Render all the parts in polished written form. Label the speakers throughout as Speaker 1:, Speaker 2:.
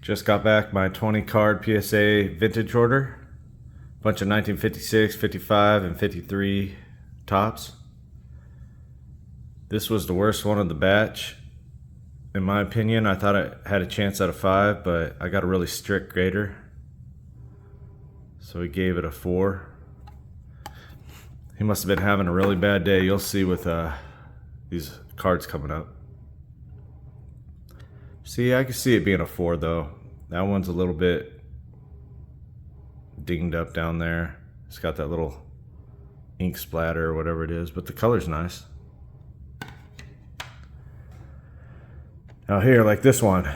Speaker 1: Just got back my 20 card PSA vintage order. Bunch of 1956, 55, and 53 Topps. This was the worst one of the batch. In my opinion, I thought I had a chance out of 5, but I got a really strict grader. So he gave it a 4. He must have been having a really bad day. You'll see with these cards coming up. See, I can see it being a 4 though. That one's a little bit dinged up down there. It's got that little ink splatter or whatever it is, but the color's nice. Now here, like this one,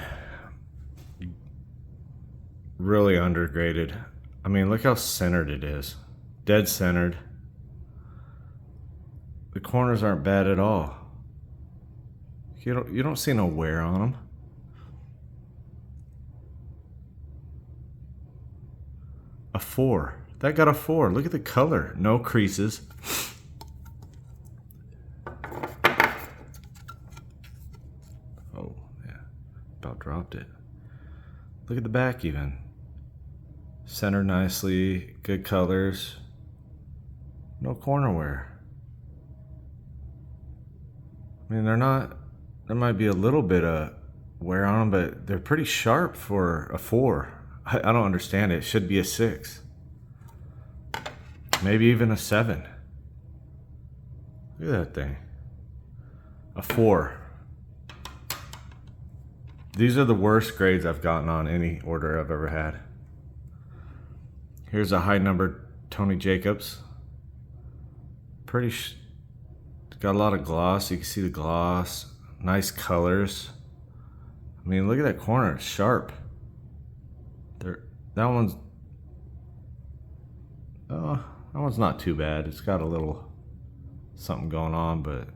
Speaker 1: really undergraded. I mean, look how centered it is. Dead centered. The corners aren't bad at all. You don't see no wear on them. A 4. That got a 4. Look at the color. No creases. Oh, yeah. About dropped it. Look at the back even. Centered nicely. Good colors. No corner wear. I mean, they're not... There might be a little bit of wear on them, but they're pretty sharp for a 4. I don't understand it. It should be a 6. Maybe even a 7. Look at that thing. A 4. These are the worst grades I've gotten on any order I've ever had. Here's a high numbered Tony Jacobs. Got a lot of gloss. You can see the gloss. Nice colors. I mean, look at that corner. It's sharp. That one's not too bad. It's got a little something going on, but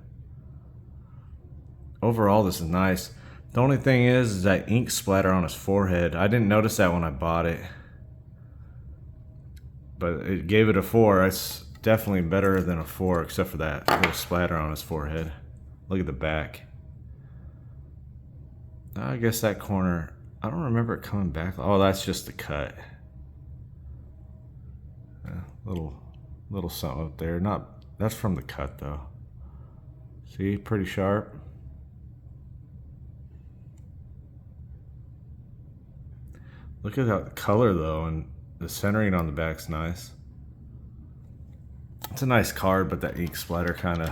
Speaker 1: overall this is nice. The only thing is that ink splatter on his forehead. I didn't notice that when I bought it, but it gave it a 4. It's definitely better than a 4, except for that little splatter on his forehead. Look at the back. I guess that corner, I don't remember it coming back. Oh, that's just the cut. Yeah, little something up there. That's from the cut though. See, pretty sharp. Look at that color though, and the centering on the back's nice. It's a nice card, but that ink splatter kind of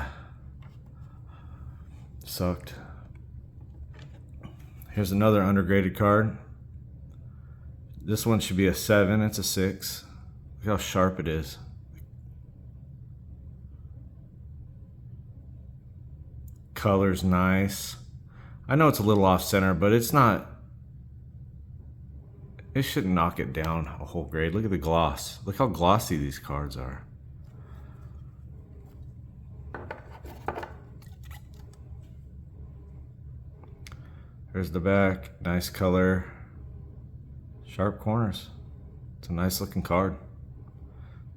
Speaker 1: sucked. Here's another undergraded card. This one should be a 7. It's a 6. Look how sharp it is. Color's nice. I know it's a little off center, but it's not. It shouldn't knock it down a whole grade. Look at the gloss. Look how glossy these cards are. There's the back, nice color, sharp corners. It's a nice looking card.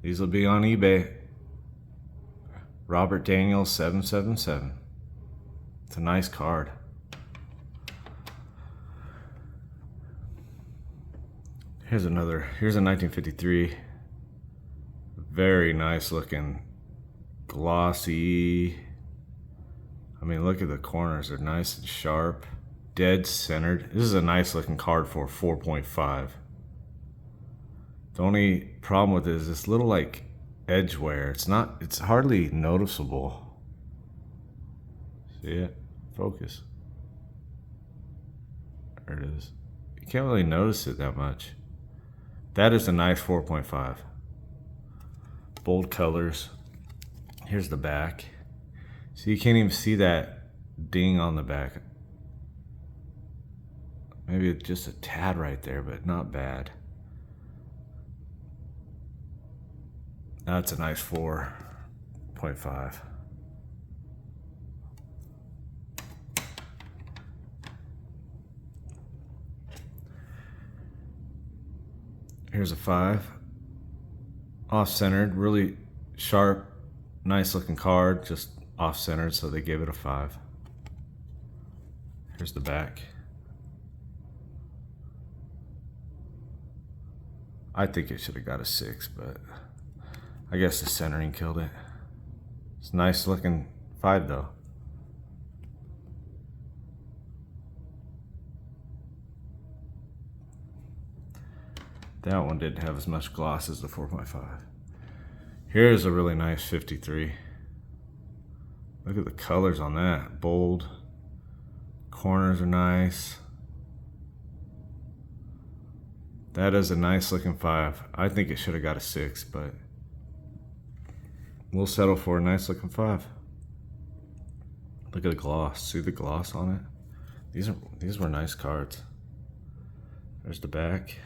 Speaker 1: These will be on eBay. Robert Daniels 777. It's a nice card. Here's a 1953. Very nice looking, glossy. I mean, look at the corners, they're nice and sharp. Dead centered. This is a nice looking card for 4.5. The only problem with it is this little like edge wear. It's hardly noticeable. See it? Focus. There it is. You can't really notice it that much. That is a nice 4.5. Bold colors. Here's the back. So you can't even see that ding on the back. Maybe just a tad right there, but not bad. That's a nice 4.5. Here's a 5. Off-centered, really sharp, nice looking card, just off-centered, so they gave it a 5. Here's the back. I think it should have got a 6, but I guess the centering killed it. It's a nice looking 5 though. That one didn't have as much gloss as the 4.5. Here's a really nice 53. Look at the colors on that. Bold. Corners are nice. That is a nice looking 5. I think it should have got a 6, but we'll settle for a nice looking 5. Look at the gloss. See the gloss on it? These were nice cards. There's the back.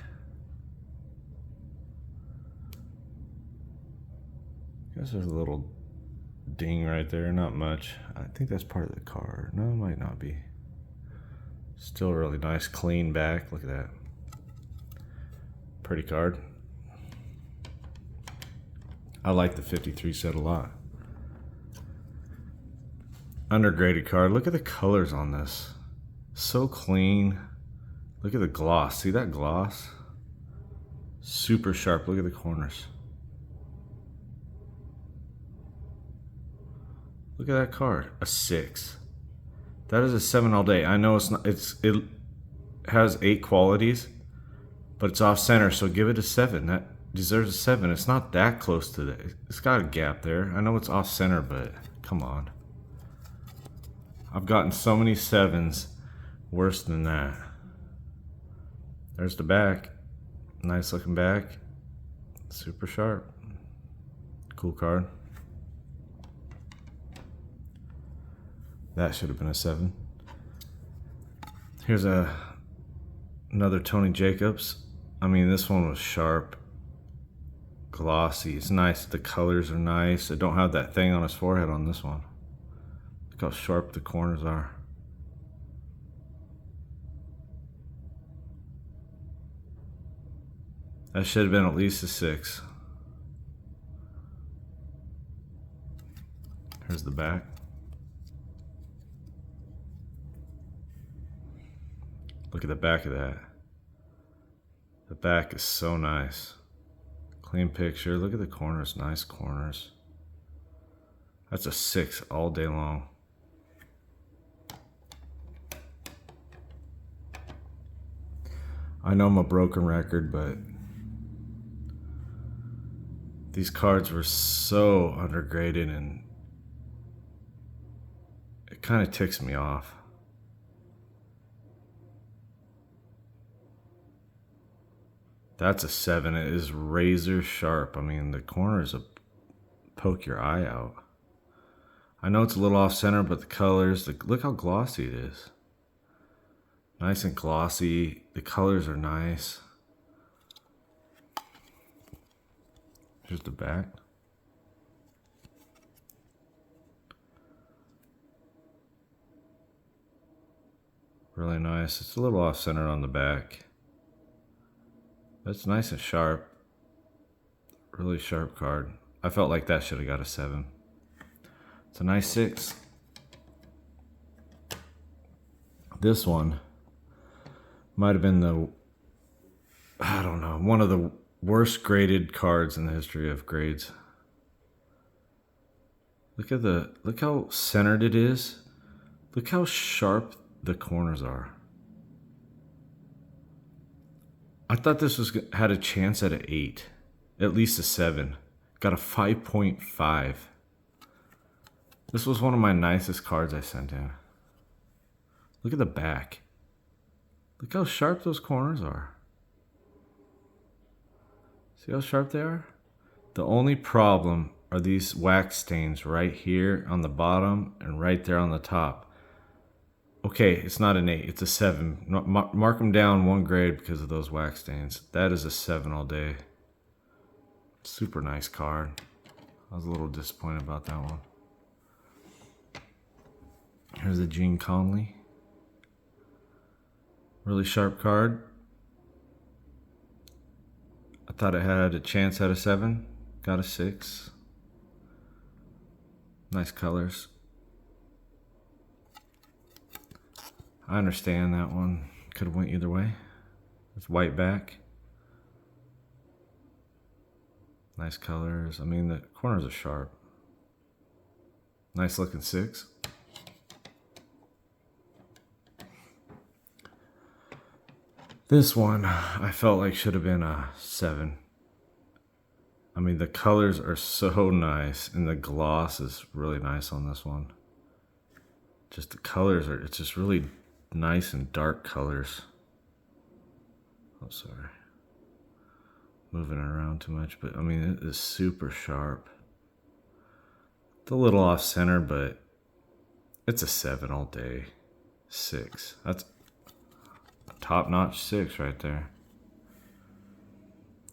Speaker 1: I guess there's a little ding right there, not much. I think that's part of the card. No, it might not be. Still really nice, clean back. Look at that. Pretty card. I like the 53 set a lot. Undergraded card. Look at the colors on this. So clean. Look at the gloss. See that gloss? Super sharp. Look at the corners. Look at that card. A 6. That is a 7 all day. I know it's not. It has 8 qualities, but it's off center, so give it a 7. That deserves a 7. It's not that close to that. It's got a gap there. I know it's off center, but come on. I've gotten so many 7s worse than that. There's the back. Nice looking back. Super sharp. Cool card. That should have been a 7. Here's another Tony Jacobs. I mean, this one was sharp, glossy. It's nice. The colors are nice. I don't have that thing on his forehead on this one. Look how sharp the corners are. That should have been at least a 6. Here's the back. Look at the back of that. The back is so nice. Clean picture. Look at the corners. Nice corners. That's a 6 all day long. I know I'm a broken record, but these cards were so undergraded and it kind of ticks me off. That's a 7. It is razor sharp. I mean, the corners will poke your eye out. I know it's a little off center, but the colors, look how glossy it is. Nice and glossy. The colors are nice. Here's the back. Really nice. It's a little off center on the back. That's nice and sharp. Really sharp card. I felt like that should have got a 7. It's a nice 6. This one might have been I don't know, one of the worst graded cards in the history of grades. Look how centered it is. Look how sharp the corners are. I thought this had a chance at an 8, at least a 7. Got a 5.5. This was one of my nicest cards I sent in. Look at the back. Look how sharp those corners are. See how sharp they are? The only problem are these wax stains right here on the bottom and right there on the top. Okay, it's not an 8, it's a 7. Mark them down 1 grade because of those wax stains. That is a 7 all day. Super nice card. I was a little disappointed about that one. Here's the Gene Conley. Really sharp card. I thought it had a chance at a 7. Got a 6. Nice colors. I understand that one could have went either way. It's white back. Nice colors. I mean, the corners are sharp. Nice looking 6. This one I felt like should have been a 7. I mean, the colors are so nice, and the gloss is really nice on this one. Just the colors are, it's just really nice and dark colors. Oh, sorry. Moving it around too much, but I mean, it is super sharp. It's a little off center, but it's a 7 all day. 6. That's top-notch 6 right there.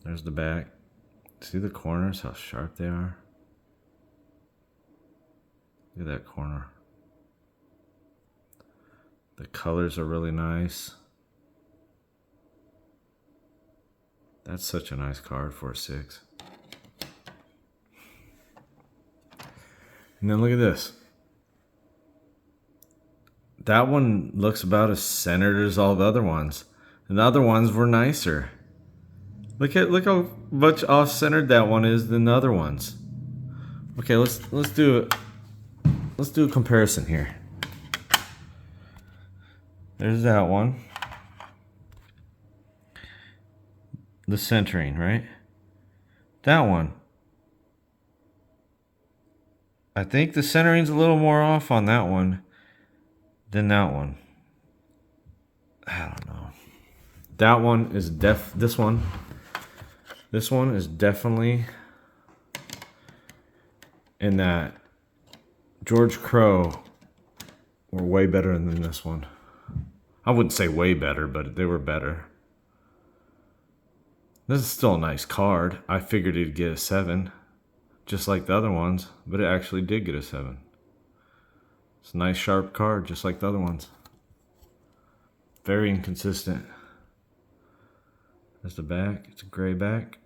Speaker 1: There's the back. See the corners, how sharp they are? Look at that corner. The colors are really nice. That's such a nice card for a 6. And then look at this. That one looks about as centered as all the other ones. And the other ones were nicer. Look how much off-centered that one is than the other ones. Okay, let's do a comparison here. There's that one. The centering, right? That one. I think the centering's a little more off on that one than that one. I don't know. That one is this one is definitely in that George Crow were way better than this one. I wouldn't say way better, but they were better. This is still a nice card. I figured it'd get a 7, just like the other ones, but it actually did get a 7. It's a nice sharp card, just like the other ones. Very inconsistent. There's the back. It's a gray back.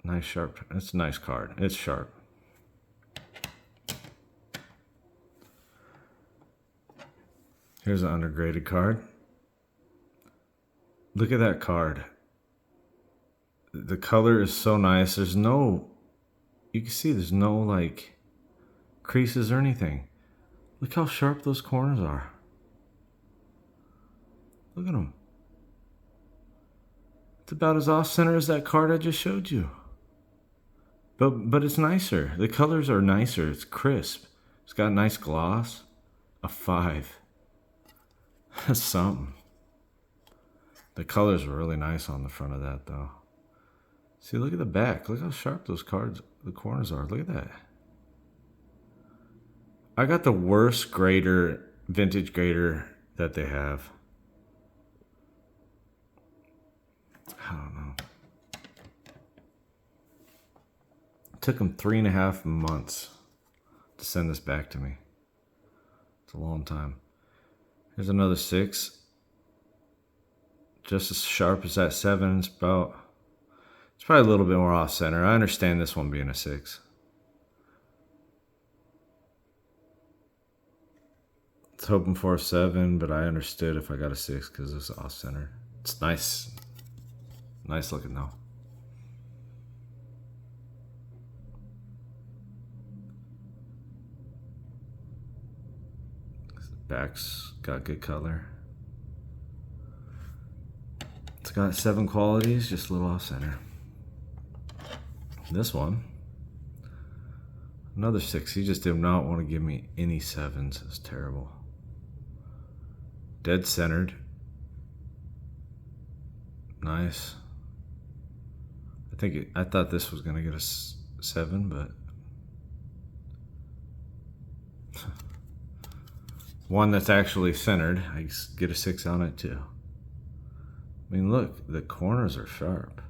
Speaker 1: Nice sharp. It's a nice card. It's sharp. Here's an undergraded card. Look at that card. The color is so nice. There's no, you can see there's no like creases or anything. Look how sharp those corners are. Look at them. It's about as off-center as that card I just showed you. But it's nicer. The colors are nicer. It's crisp. It's got a nice gloss. A 5. That's something. The colors are really nice on the front of that, though. See, look at the back. Look how sharp those cards, the corners are. Look at that. I got the worst grader, vintage grader that they have. I don't know. It took them 3.5 months to send this back to me. It's a long time. Here's another 6. Just as sharp as that 7. It's probably a little bit more off center. I understand this one being a 6. I was hoping for a 7, but I understood if I got a 6 because it's off center. It's nice. Nice looking though. Back's got good color. It's got 7 qualities, just a little off center. This one, another 6. He just did not want to give me any 7s. It's terrible. Dead centered. Nice. I thought this was gonna get a 7, but one that's actually centered. I get a 6 on it too. I mean, look, the corners are sharp.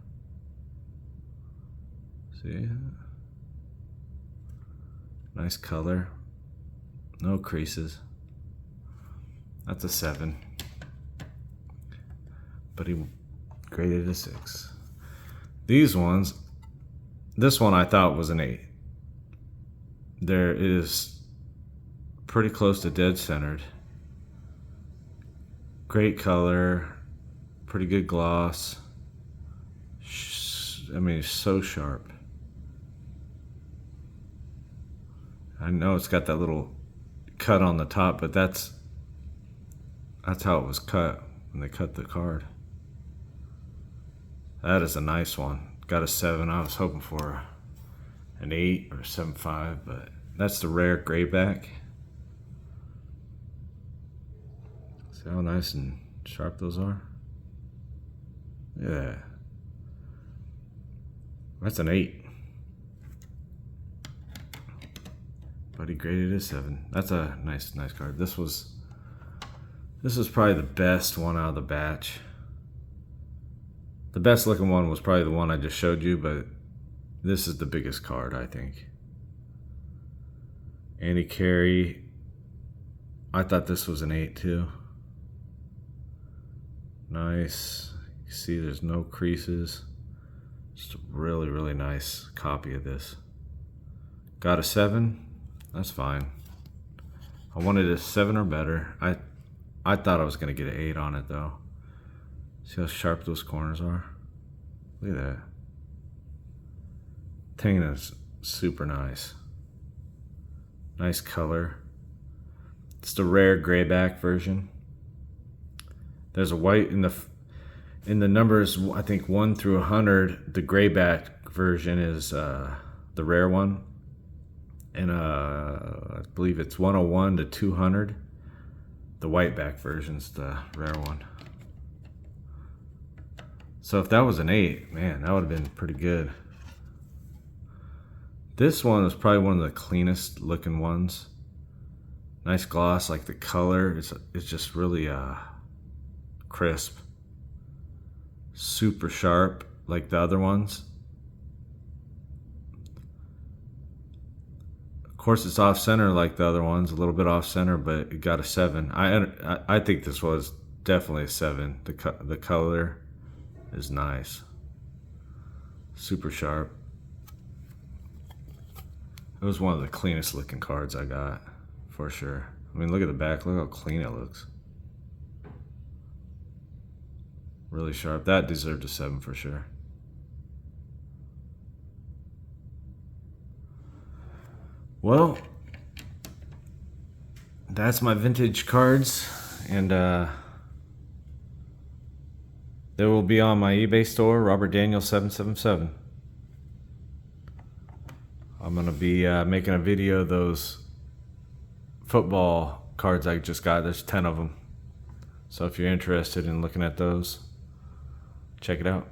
Speaker 1: See? Nice color. No creases. That's a 7. But he graded a 6. These ones, this one I thought was an 8. There is pretty close to dead centered. Great color. Pretty good gloss. I mean, it's so sharp. I know it's got that little cut on the top, but that's how it was cut when they cut the card. That is a nice one. Got a 7. I was hoping for an 8 or 7.5, but that's the rare grayback. See how nice and sharp those are? Yeah. That's an 8. But he graded a 7. That's a nice card. This was probably the best one out of the batch. The best looking one was probably the one I just showed you, but this is the biggest card, I think. Andy Carey. I thought this was an 8 too. Nice. You see there's no creases. Just a really nice copy of this. Got a 7. That's fine. I wanted a 7 or better. I thought I was going to get an 8 on it though. See how sharp those corners are? Look at that. Thing is super nice. Nice color. It's the rare grayback version. There's a white in the numbers, I think 1 through 100. The grayback version is the rare one. And I believe it's 101 to 200. The whiteback version's the rare one. So if that was an 8, man, that would have been pretty good. This one is probably one of the cleanest looking ones. Nice gloss, like the color. It's just really crisp. Super sharp, like the other ones. Of course, it's off center like the other ones, a little bit off center, but it got a 7. I think this was definitely a 7. The color is nice. Super sharp. It was one of the cleanest looking cards I got, for sure. I mean, look at the back. Look how clean it looks. Really sharp. That deserved a 7 for sure. Well, that's my vintage cards, and they will be on my eBay store, Robert Daniel 777. I'm gonna be making a video of those football cards I just got. There's 10 of them. So if you're interested in looking at those, check it out.